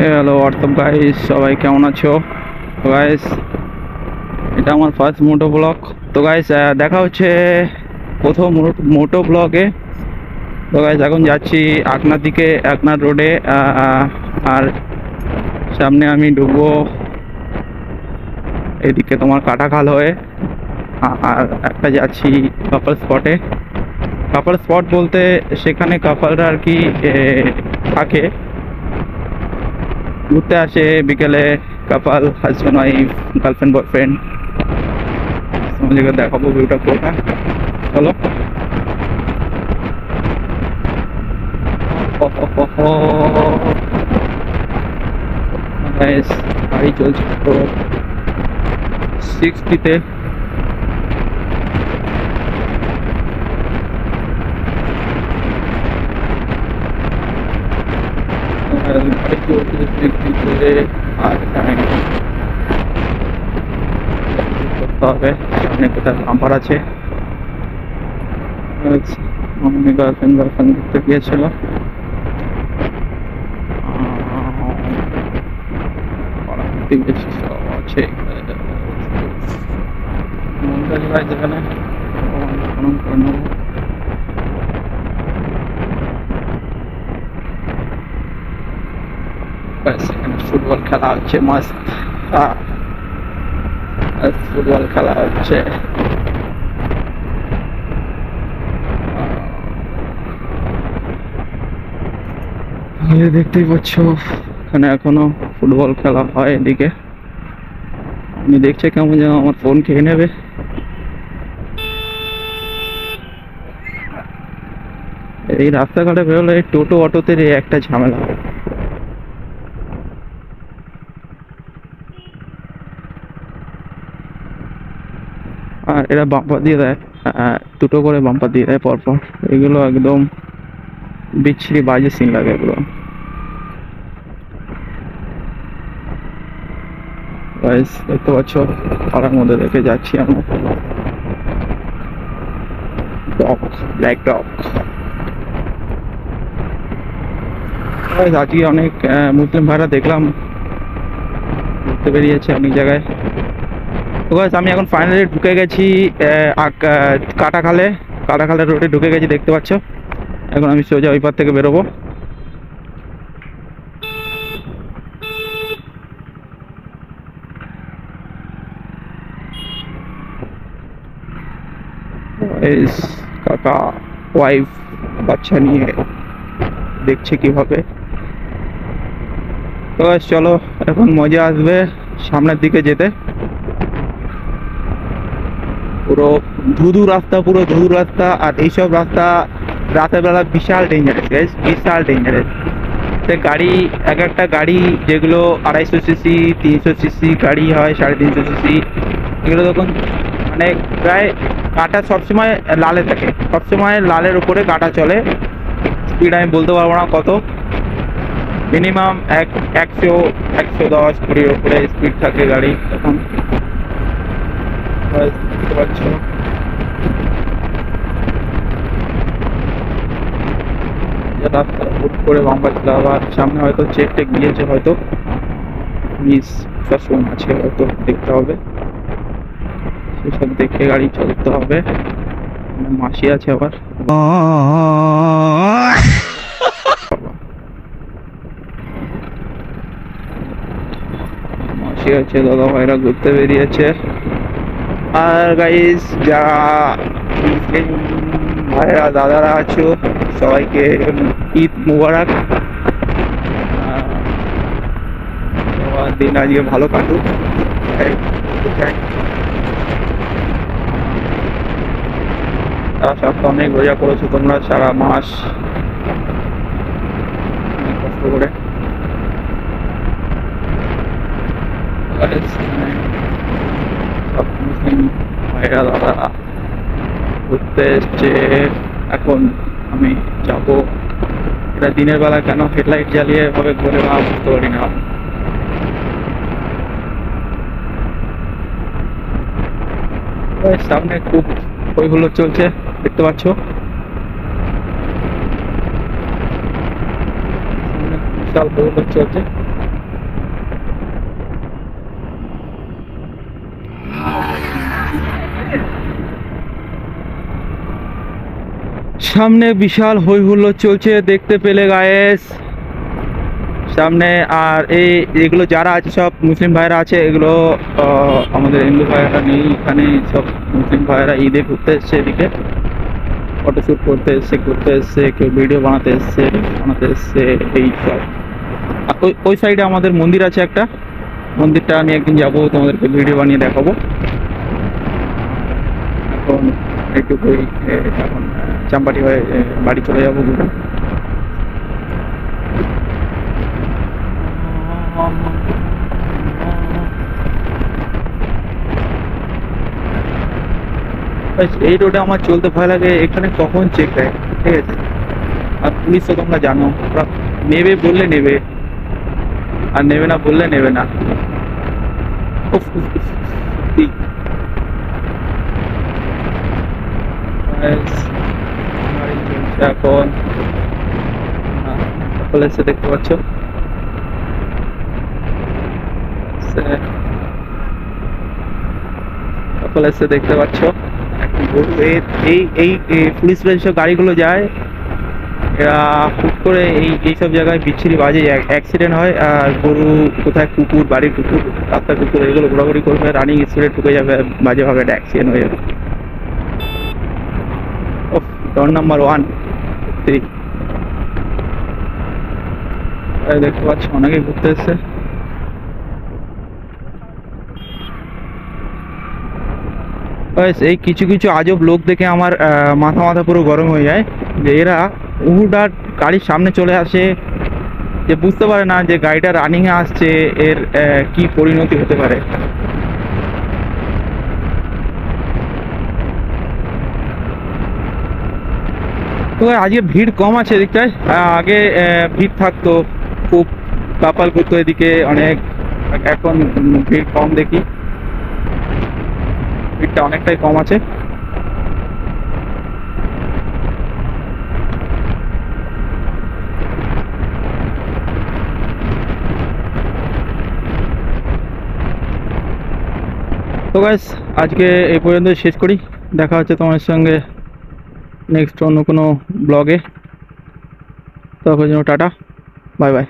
Hello WhatsApp guys, সবাই কেমন আছো? তো গাইস, এটা আমার ফার্স্ট মোটো ব্লগ। তো গাইস, দেখা হচ্ছে প্রথম মোটো ব্লগে। তো গাইস, এখন যাচ্ছি আকনার দিকে, আকনার রোডে। আর সামনে আমি ঢুকবো এদিকে তোমার কাটাখাল হয়ে। আর একটা যাচ্ছি কাপল স্পটে। কাপল স্পট বলতে সেখানে কাপলরা আর কি থাকে, ঘুরতে আসে বিকেলে। Couple, husband wife, girlfriend boyfriend, তোমাদেরকে দেখাবো ভিউটা পুরোটা। চলো। Guys, গাড়ি চলছে তো 60-তে। গাড়ি চলছে 60-তে। আর এখানে করতে হবে, সামনে কোথায় নাম্বার আছে। আমি গার্লফ্রেন্ড ঘুরতে গিয়েছিল। সব আছে মন্দির ভাই, যেখানে প্রণাম করে নেবো। এখানে ফুটবল খেলা হচ্ছে, মাস্ট ফুটবল খেলা হচ্ছে। দেখতেই পাচ্ছ এখানে এখনো ফুটবল খেলা হয় এদিকে। আমি দেখছি কেমন যেন আমার ফোন খেয়ে নেবে। এই রাস্তাঘাটে বেরোলে টোটো অটোতে একটা ঝামেলা। আর এরা বাম্পার দিয়ে দেয়, দুটো করে বাম্পার দিয়ে দেয় পরপর। এগুলো একদম বিচ্ছিরি বাজে সিন লাগে এগুলো। দেখতে পাচ্ছ পাড়ার মধ্যে রেখে যাচ্ছি আমি। Dog, black dog. আজকে অনেক মুসলিম ভাইরা দেখলাম ঘুরতে বেরিয়েছে অনেক জায়গায়। তো গাইস, আমি এখন ফাইনালি ঢুকে গেছি কাটাখালে। কাটাখালের রোডে ঢুকে গেছি, দেখতে পাচ্ছ। এখন আমি সোজা ওই পার থেকে বেরোবো। কাকা ওয়াইফ বাচ্চা নিয়ে দেখছে কিভাবে। তো গাইস চলো, এখন মজা আসবে সামনের দিকে যেতে। পুরো ধুধু রাস্তা, পুরো ধুধু রাস্তা। আর এইসব রাস্তা রাতের বেলা বিশাল ডেঞ্জারাস গাইস, বিশাল ডেঞ্জারাস। গাড়ি, এক একটা গাড়ি যেগুলো 250 সিসি 300 সিসি গাড়ি হয়, 350 সিসি, এগুলো তখন মানে প্রায় কাঁটা সবসময় লালে থাকে, সবসময় লালের উপরে কাঁটা চলে। স্পিড আমি বলতে পারবো না কত, মিনিমাম 100 110 কুড়ির উপরে স্পিড থাকে গাড়ি তখন। বুঝতে পারছো, রাস্তা হুট করে বাম্পার ছিল। আবার সামনে হয়তো চেক টেক গিয়েছে, হয়তো মিস শাসন আছে, হয়তো দেখতে হবে। সেসব দেখে গাড়ি চলতে হবে। মাসি আছে আবার। মাসি আছে, দাদা ভাইরা ঘুরতে বেরিয়েছে। আর গাইস, যারা মুসলিম ভাইরা দাদারা আছো, সবাইকে ঈদ মুবারক। সবার দিন আজকে ভালো কাটুক। সারা সপ্তাহ অনেক রোজা করেছো তোমরা, সারা মাস অনেক কষ্ট করে। সব মুসলিম ভাইরা দাদারা ঘুরতে এসছে। এখন আমি যাব। এটা দিনের বেলা কেন হেডলাইট জ্বালিয়ে এভাবে ঘুরে না বুঝতে পারি না। সামনে খুব হই হুল্লোড় চলছে, দেখতে পাচ্ছ। সামনে বিশাল হই হুল্লোড় চলছে। সামনে বিশাল হই হুল্লোড় চলছে দেখতে পেলে গায়েস সামনে। আর এগুলো যারা আছে সব মুসলিম ভাইরা আছে, এগুলো আমাদের হিন্দু ভাইরা নেই এখানে। সব মুসলিম ভাইরা ঈদে ঘুরতে এসছে, এদিকে ফটোশ্যুট করতে এসছে, ঘুরতে এসছে, কেউ ভিডিও বানাতে এসছে, এই সব। আর ওই সাইডে আমাদের মন্দির আছে একটা, মন্দিরটা আমি একদিন যাবো, তোমাদেরকে ভিডিও বানিয়ে দেখাবো। এখন এইটুকুই, এখন চাম্পাটি হয়ে বাড়ি চলে যাবো দুটো। এই রোডে আমার চলতে ভয় লাগে, এখানে কখন চেক দেয়, ঠিক আছে। আর পুলিশ তো তোমরা জানো, ওরা নেবে বললে নেবে, আর নেবে না বললে নেবে না। উফ, উফ, উফ, সত্যি। Guys, গাড়ি চলছে এখন, সকলে এসে দেখতে পাচ্ছ। সকলে এসে দেখতে পাচ্ছ। এখন গরু এই পুলিশ যেসব গাড়িগুলো যায়, এরা হুট করে এইসব জায়গায় বিচ্ছিরি বাজে অ্যাক্সিডেন্ট হয়। আর গরু কোথায়, কুকুর, বাড়ির কুকুর, রাস্তার কুকুর, এগুলো ঘোরাঘুরি করবে, রানিং স্পিডে ঢুকে যাবে, বাজেভাবে একটা অ্যাক্সিডেন্ট হয়ে যাবে। ডন নাম্বার 1 দেখতে পাচ্ছ অনেকে ঘুরতে এসছে। এই কিছু কিছু আজব লোক দেখে আমার মাথা পুরো গরম হয়ে যায়, যে এরা হুটহাট গাড়ির সামনে চলে আসে, যে বুঝতে পারে না যে গাড়িটা রানিংয়ে আসছে, এর কি পরিণতি হতে পারে। তো আজকে ভিড় কম আছে এদিকটায়, আগে ভিড় থাকতো, খুব কাপাল করতো এদিকে অনেক। এখন ভিড় কম দেখি, ভিড়টা অনেকটাই কম আছে। তো গাইস আজকে এই পর্যন্ত শেষ করি, দেখা হচ্ছে তোমার সঙ্গে নেক্সট অন্য কোনো ব্লগে। তখন জন্য টাটা, বাই বাই।